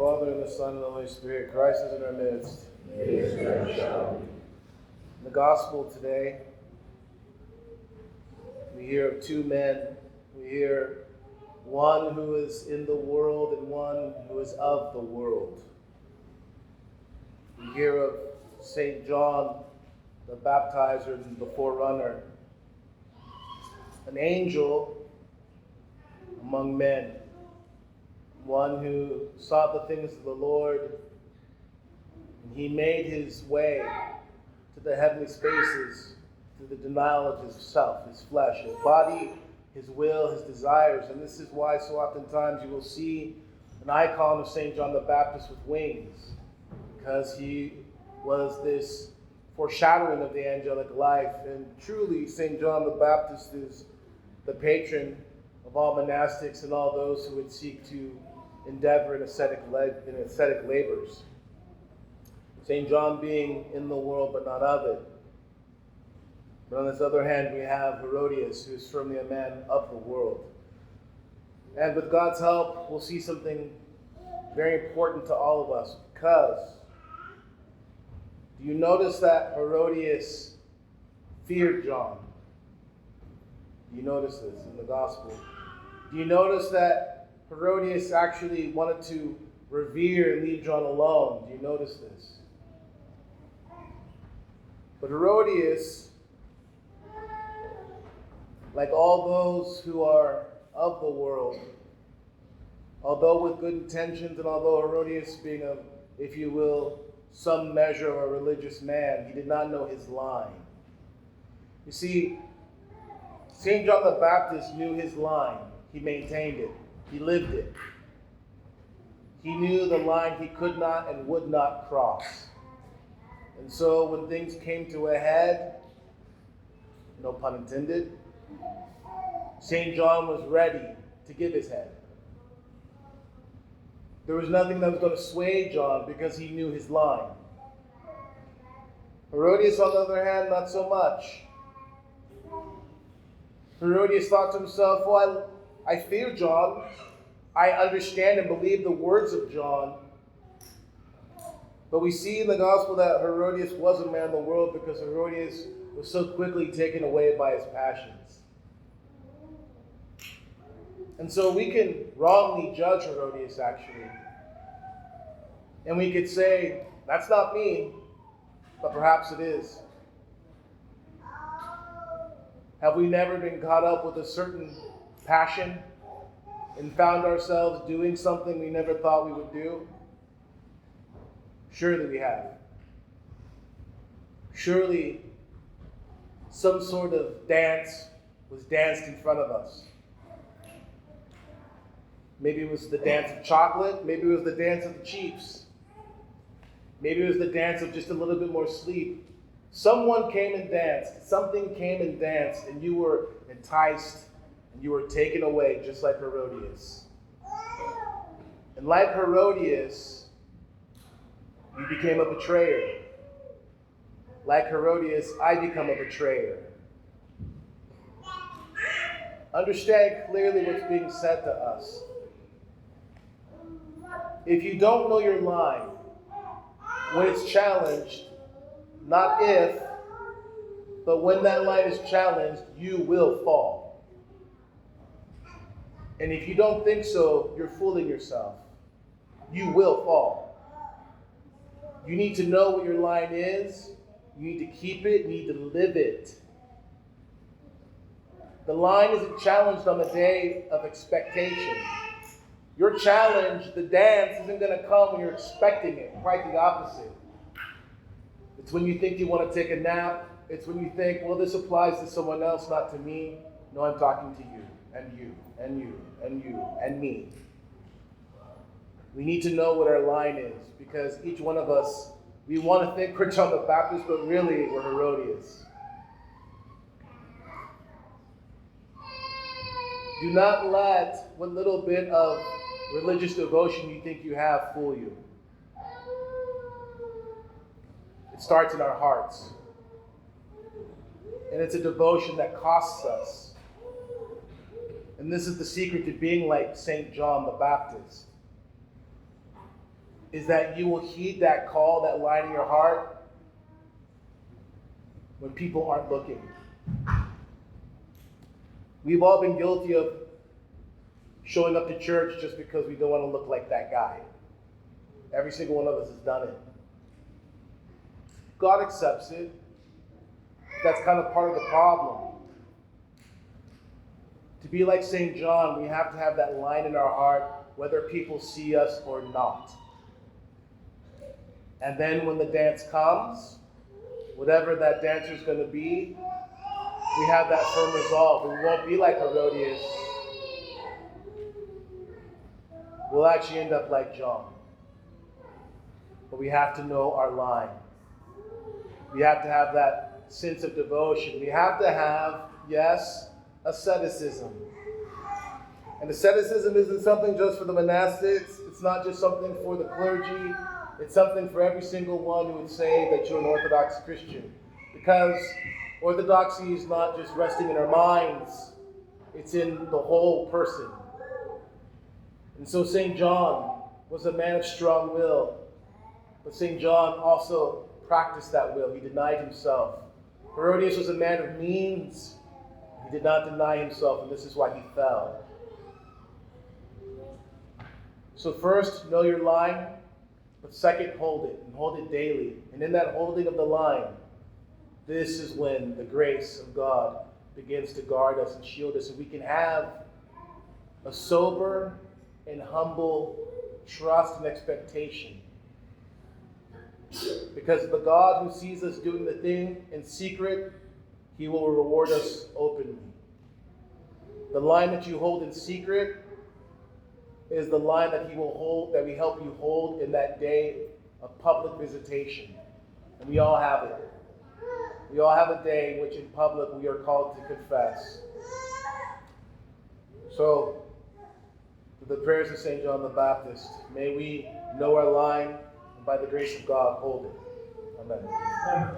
Father, and the Son, and the Holy Spirit. Christ is in our midst. In the gospel today, we hear of two men. We hear one who is in the world and one who is of the world. We hear of St. John, the baptizer and the forerunner, an angel among men, one who sought the things of the Lord, and he made his way to the heavenly spaces through the denial of his self, his flesh, his body, his will, his desires. And this is why so oftentimes you will see an icon of St. John the Baptist with wings, because he was this foreshadowing of the angelic life. And truly, St. John the Baptist is the patron of all monastics and all those who would seek to endeavor in ascetic labors. St. John being in the world but not of it. But on this other hand, we have Herodias, who is firmly a man of the world. And with God's help, we'll see something very important to all of us, because do you notice that Herodias feared John? Do you notice this in the gospel? Do you notice that Herodias actually wanted to revere and leave John alone? Do you notice this? But Herodias, like all those who are of the world, although with good intentions, and although Herodias being a, if you will, some measure of a religious man, he did not know his line. You see, St. John the Baptist knew his line. He maintained it. He lived it. He knew the line he could not and would not cross. And so when things came to a head, no pun intended, St. John was ready to give his head. There was nothing that was going to sway John because he knew his line. Herodias, on the other hand, not so much. Herodias thought to himself, well, I fear John. I understand and believe the words of John. But we see in the gospel that Herodias was a man of the world because Herodias was so quickly taken away by his passions. And so we can wrongly judge Herodias, actually. And we could say, that's not me, but perhaps it is. Have we never been caught up with a certain passion and found ourselves doing something we never thought we would do? Surely we have. Surely some sort of dance was danced in front of us. Maybe it was the dance of chocolate. Maybe it was the dance of the Chiefs. Maybe it was the dance of just a little bit more sleep. Someone came and danced. Something came and danced, and you were enticed, and you were taken away, just like Herodias. And like Herodias, you became a betrayer. Like Herodias, I become a betrayer. Understand clearly what's being said to us. If you don't know your line, when it's challenged, not if, but when that line is challenged, you will fall. And if you don't think so, you're fooling yourself. You will fall. You need to know what your line is. You need to keep it. You need to live it. The line isn't challenged on the day of expectation. Your challenge, the dance, isn't going to come when you're expecting it. Quite the opposite. It's when you think you want to take a nap. It's when you think, well, this applies to someone else, not to me. No, I'm talking to you, and you, and you, and you, and me. We need to know what our line is, because each one of us, we want to think we're John the Baptist, but really we're Herodias. Do not let what little bit of religious devotion you think you have fool you. It starts in our hearts. And it's a devotion that costs us. And this is the secret to being like St. John the Baptist. is that you will heed that call, that line in your heart, when people aren't looking. We've all been guilty of showing up to church just because we don't want to look like that guy. Every single one of us has done it. God accepts it. That's kind of part of the problem. To be like St. John, we have to have that line in our heart, whether people see us or not. And then when the dance comes, whatever that dancer is going to be, we have that firm resolve. We won't be like Herodias. We'll actually end up like John. But we have to know our line. We have to have that sense of devotion. We have to have, yes, asceticism. And asceticism isn't something just for the monastics. It's not just something for the clergy. It's something for every single one who would say that you're an Orthodox Christian. Because orthodoxy is not just resting in our minds. It's in the whole person. And so St. John was a man of strong will. But St. John also practiced that will. He denied himself. Herodias was a man of means. He did not deny himself, and this is why he fell. So first, know your line, but second, hold it, and hold it daily. And in that holding of the line, this is when the grace of God begins to guard us and shield us, and we can have a sober and humble trust and expectation. Because the God who sees us doing the thing in secret, he will reward us openly. The line that you hold in secret is the line that he will hold, that we help you hold in that day of public visitation. And we all have it. We all have a day in which in public we are called to confess. So, through the prayers of St. John the Baptist, may we know our line, and by the grace of God, hold it. Amen.